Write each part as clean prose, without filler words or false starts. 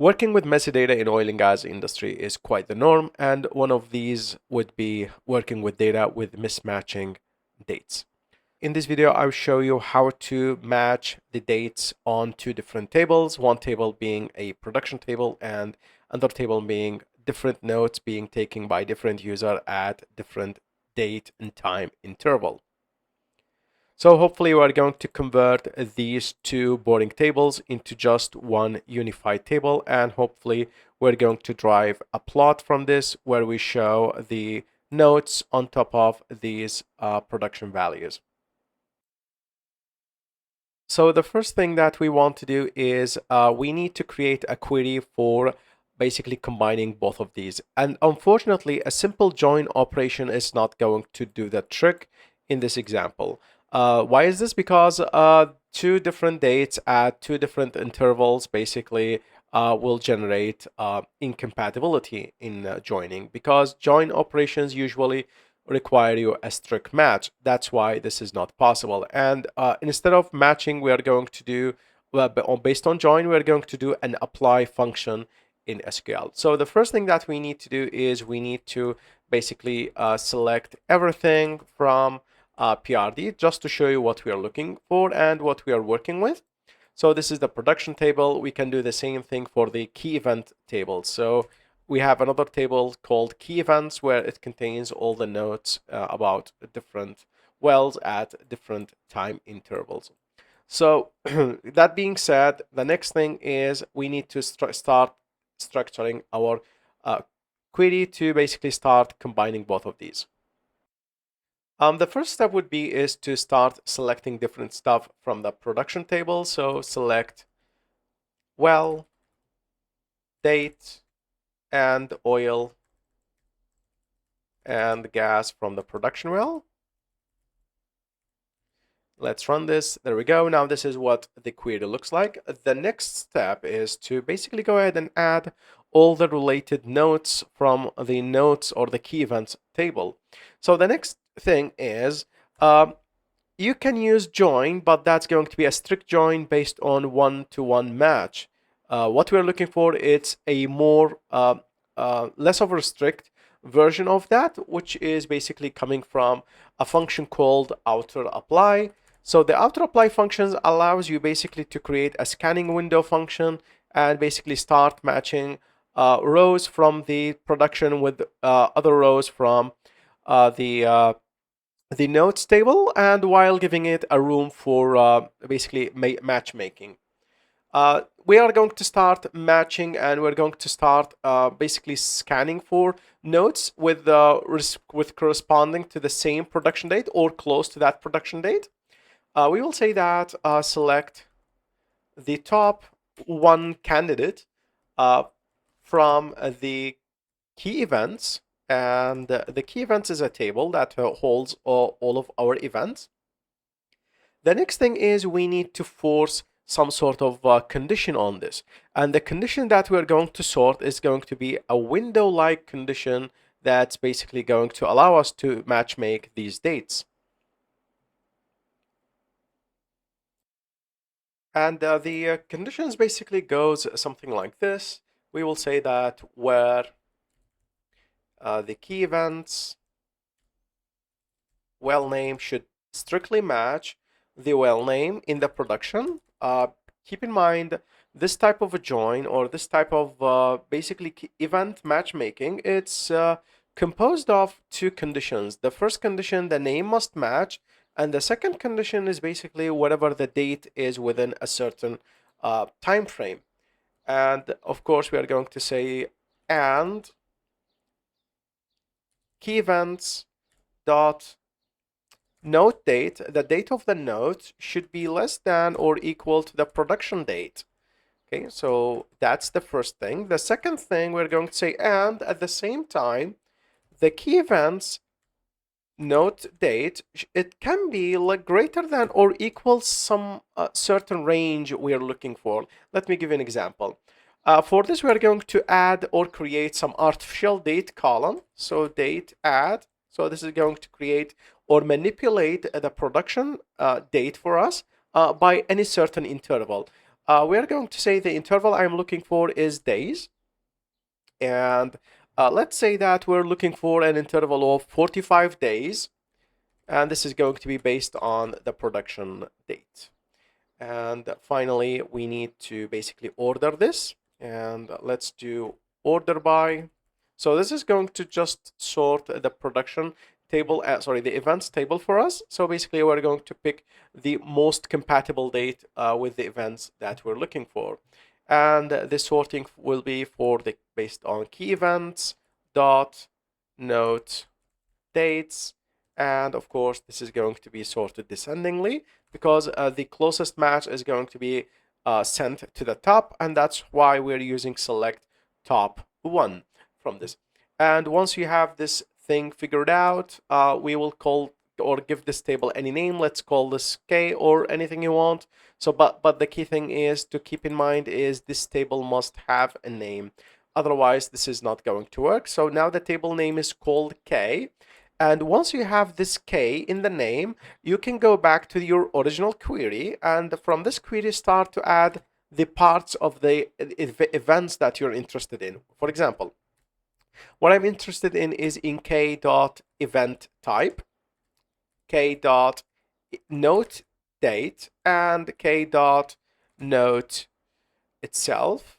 Working with metadata in oil and gas industry is quite the norm, and one of these would be working with data with mismatching dates. In this video, I'll show you how to match the dates on two different tables, one table being a production table and another table being different notes being taken by different user at different date and time interval. So hopefully we are going to convert these two boring tables into just one unified table, and hopefully we're going to drive a plot from this where we show the notes on top of these production values. So the first thing that we want to do is we need to create a query for basically combining both of these. And unfortunately, a simple join operation is not going to do the trick in this example. Why is this? Because two different dates at two different intervals basically will generate incompatibility in joining, because join operations usually require you a strict match. That's why this is not possible. And instead of matching, we are going to do, well, based on join, we are going to do an apply function in SQL. So the first thing that we need to do is we need to basically select everything from PRD just to show you what we are looking for and what we are working with. So this is the production table. We can do the same thing for the key event table. So we have another table called key events where it contains all the notes about different wells at different time intervals. So that being said, the next thing is we need to start structuring our query to basically start combining both of these. The first step would be is to start selecting different stuff from the production table. So select well, date, and oil and gas from the production well. Let's run this. There we go. Now this is what the query looks like. The next step is to basically go ahead and add all the related notes from the notes or the key events table. So the next thing is you can use join, but that's going to be a strict join based on one-to-one match. What we're looking for, it's a more less of a strict version of that, which is basically coming from a function called outer apply. So the outer apply functions allows you basically to create a scanning window function and basically start matching rows from the production with other rows from the notes table, and while giving it a room for basically matchmaking. We are going to start matching, and we're going to start basically scanning for notes with corresponding to the same production date or close to that production date. We will say that select the top one candidate from the key events, and the key events is a table that holds all of our events. The next thing is we need to force some sort of condition on this, and the condition that we're going to sort is going to be a window-like condition that's basically going to allow us to matchmake these dates. And the conditions basically goes something like this. We will say that where the key events well name should strictly match the well name in the production. Keep in mind, this type of a join or this type of basically event matchmaking, it's composed of two conditions. The first condition, the name must match, and the second condition is basically whatever the date is within a certain time frame. And of course, we are going to say and key events dot note date, the date of the note should be less than or equal to the production date. Okay, so that's the first thing. The second thing, we're going to say and at the same time, the key events note date, it can be like greater than or equal some certain range we are looking for. Let me give you an example. For this, we are going to add or create some artificial date column. So date add. So this is going to create or manipulate the production date for us by any certain interval. We are going to say the interval I'm looking for is days. And let's say that we're looking for an interval of 45 days. And this is going to be based on the production date. And finally, we need to basically order this. And let's do order by. So this is going to just sort the production table, sorry, the events table for us. So basically, we're going to pick the most compatible date with the events that we're looking for. And the sorting will be for the based on key events dot note dates, and of course this is going to be sorted descendingly because the closest match is going to be sent to the top, and that's why we're using select top one from this. And once you have this thing figured out, we will call or give this table any name. Let's call this K or anything you want. So but the key thing is to keep in mind is this table must have a name, otherwise this is not going to work. So now the table name is called K. And once you have this K in the name, you can go back to your original query, and from this query start to add the parts of the events that you're interested in. For example, what I'm interested in is in k.event type, k.note date, and k.note itself.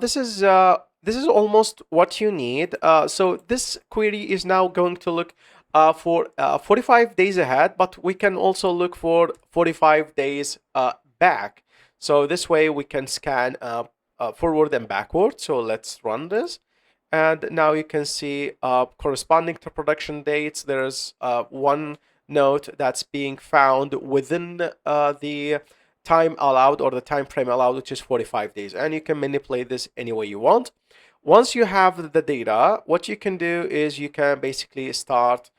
This is almost what you need. So this query is now going to look for 45 days ahead, but we can also look for 45 days back. So this way we can scan forward and backward. So let's run this. And now you can see corresponding to production dates, there's one note that's being found within the time allowed or the time frame allowed, which is 45 days. And you can manipulate this any way you want. Once you have the data, what you can do is you can basically start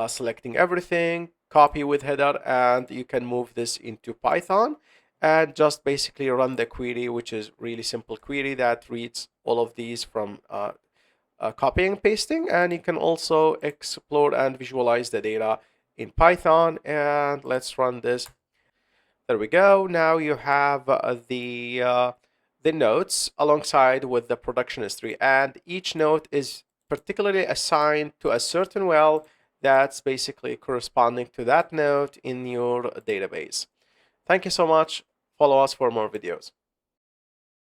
selecting everything, copy with header, and you can move this into Python and just basically run the query, which is really simple query that reads all of these from copying and pasting. And you can also explore and visualize the data in Python. And let's run this. There we go. Now you have the notes alongside with the production history, and each note is particularly assigned to a certain well that's basically corresponding to that note in your database. Thank you so much. Follow us for more videos.